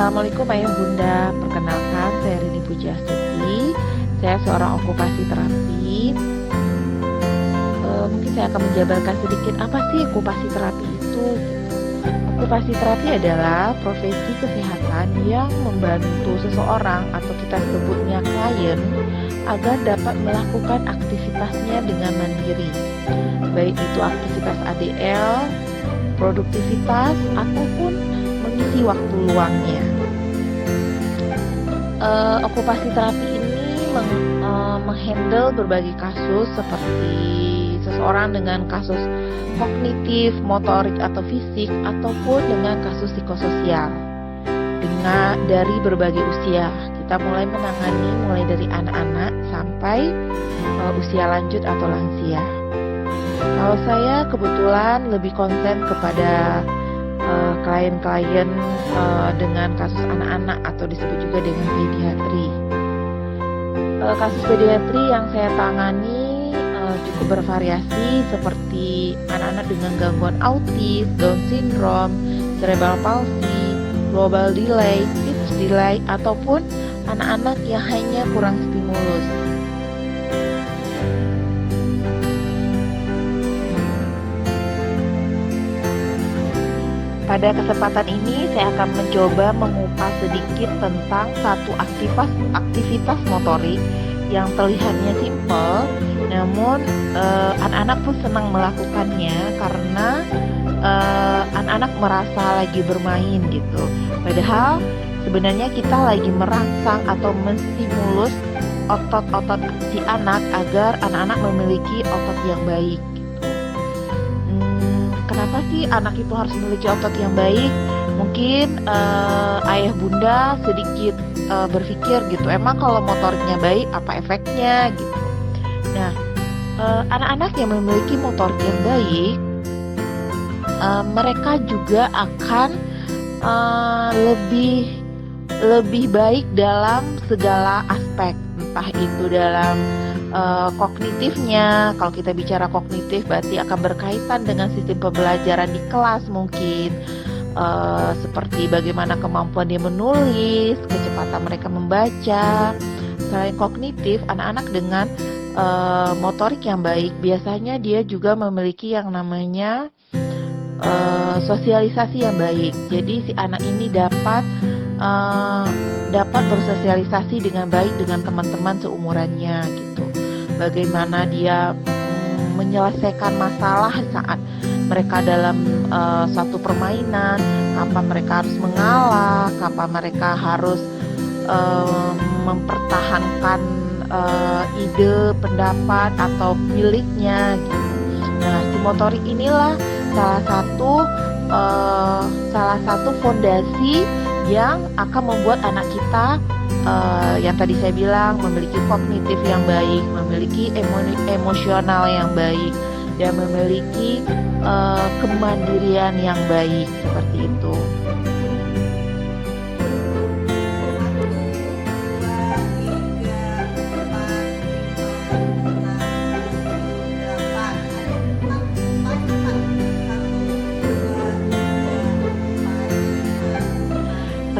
Assalamualaikum Ayah Bunda, perkenalkan saya Rini Pujiastuti. Saya seorang okupasi terapi. Mungkin saya akan menjabarkan sedikit apa sih okupasi terapi itu. Okupasi terapi adalah profesi kesehatan yang membantu seseorang atau kita sebutnya klien agar dapat melakukan aktivitasnya dengan mandiri, baik itu aktivitas ADL, produktivitas, ataupun mengisi waktu luangnya. Okupasi terapi ini menghandle berbagai kasus seperti seseorang dengan kasus kognitif, motorik atau fisik, ataupun dengan kasus psikososial dari berbagai usia. Kita mulai menangani mulai dari anak-anak sampai usia lanjut atau lansia. Kalau saya kebetulan lebih konsen kepada klien-klien dengan kasus anak-anak atau disebut juga dengan pediatri. Kasus pediatri yang saya tangani cukup bervariasi seperti anak-anak dengan gangguan autis, Down syndrome, cerebral palsy, global delay, speech delay, ataupun anak-anak yang hanya kurang stimulus. Pada kesempatan ini saya akan mencoba mengupas sedikit tentang satu aktivitas motorik yang terlihatnya simpel, namun anak-anak pun senang melakukannya karena anak-anak merasa lagi bermain gitu. Padahal sebenarnya kita lagi merangsang atau menstimulus otot-otot si anak agar anak-anak memiliki otot yang baik. Kenapa sih anak itu harus memiliki otot yang baik? Mungkin ayah bunda sedikit berpikir gitu, emang kalau motoriknya baik apa efeknya gitu. Nah, anak-anak yang memiliki motorik yang baik, mereka juga akan lebih baik dalam segala aspek, entah itu dalam kognitifnya. Kalau kita bicara kognitif berarti akan berkaitan dengan sistem pembelajaran di kelas mungkin, seperti bagaimana kemampuan dia menulis, kecepatan mereka membaca. Selain kognitif, anak-anak dengan motorik yang baik biasanya dia juga memiliki yang namanya sosialisasi yang baik. Jadi si anak ini dapat bersosialisasi dengan baik dengan teman-teman seumurannya gitu. Bagaimana dia menyelesaikan masalah saat mereka dalam suatu permainan, kapan mereka harus mengalah, kapan mereka harus mempertahankan ide, pendapat atau miliknya gitu. Nah, si motorik inilah salah satu fondasi yang akan membuat anak kita yang tadi saya bilang memiliki kognitif yang baik, memiliki emosional yang baik, dan memiliki kemandirian yang baik seperti itu.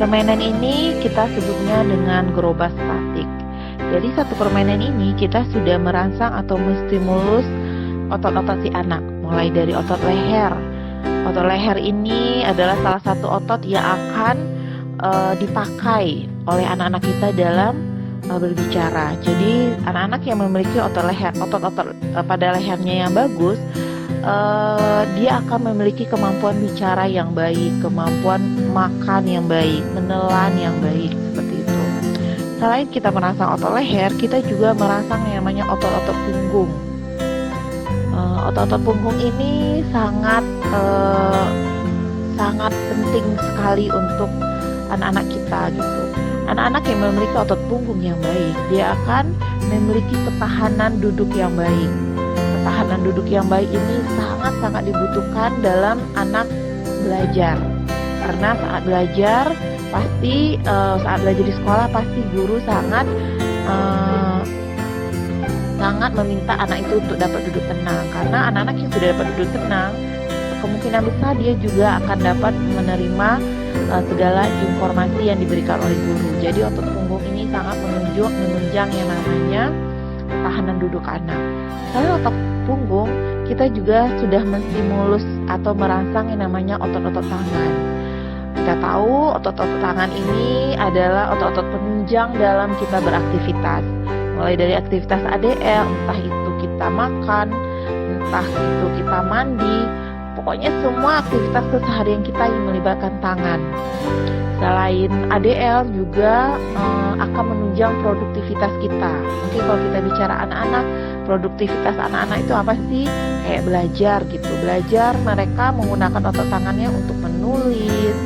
Permainan ini kita sebutnya dengan gerobak statik. Jadi satu permainan ini kita sudah merangsang atau menstimulus otot-otot si anak, mulai dari otot leher. Otot leher ini adalah salah satu otot yang akan dipakai oleh anak-anak kita dalam berbicara. Jadi anak-anak yang memiliki otot-otot pada lehernya yang bagus, dia akan memiliki kemampuan bicara yang baik, kemampuan makan yang baik, menelan yang baik, seperti itu. Selain kita merangsang otot leher, kita juga merangsang yang namanya otot-otot punggung. Otot-otot punggung ini sangat penting sekali untuk anak-anak kita gitu. Anak-anak yang memiliki otot punggung yang baik, dia akan memiliki ketahanan duduk yang baik. Ketahanan duduk yang baik ini sangat-sangat dibutuhkan dalam anak belajar. Karena saat belajar di sekolah pasti guru sangat meminta anak itu untuk dapat duduk tenang. Karena anak-anak yang sudah dapat duduk tenang, kemungkinan besar dia juga akan dapat menerima segala informasi yang diberikan oleh guru. Jadi otot punggung ini sangat menunjang yang namanya tahanan duduk anak. Selain otot punggung, kita juga sudah menstimulus atau merangsang yang namanya otot-otot tangan. Kita tahu otot-otot tangan ini adalah otot-otot penunjang dalam kita beraktivitas. Mulai dari aktivitas ADL, entah itu kita makan, entah itu kita mandi, pokoknya semua aktivitas keseharian kita yang melibatkan tangan. Selain ADL juga akan menunjang produktivitas kita. Mungkin kalau kita bicara anak-anak, produktivitas anak-anak itu apa sih? Kayak belajar gitu. Belajar mereka menggunakan otot tangannya untuk menulis,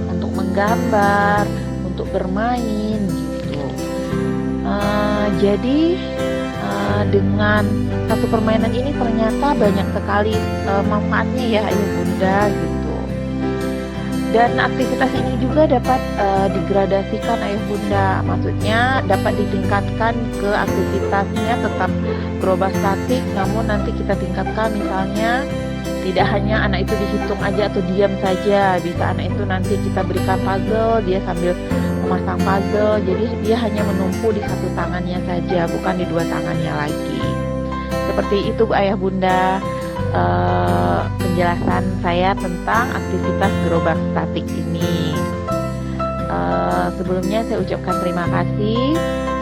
untuk menggambar, untuk bermain gitu. Jadi dengan satu permainan ini ternyata banyak sekali manfaatnya ya ayah bunda gitu. Dan aktivitas ini juga dapat digradasikan ayah bunda, maksudnya dapat ditingkatkan ke aktivitasnya tetap gerobak statik, namun nanti kita tingkatkan misalnya tidak hanya anak itu dihitung aja atau diam saja, bisa anak itu nanti kita berikan puzzle, dia sambil memasang puzzle, jadi dia hanya menumpu di satu tangannya saja, bukan di dua tangannya lagi. Seperti itu ayah bunda penjelasan saya tentang aktivitas gerobak statik ini. Sebelumnya saya ucapkan terima kasih.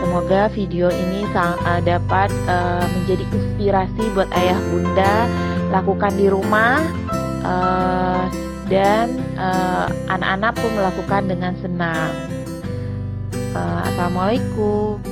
Semoga video ini dapat menjadi inspirasi buat ayah bunda, lakukan di rumah dan anak-anak pun melakukan dengan senang. Assalamualaikum.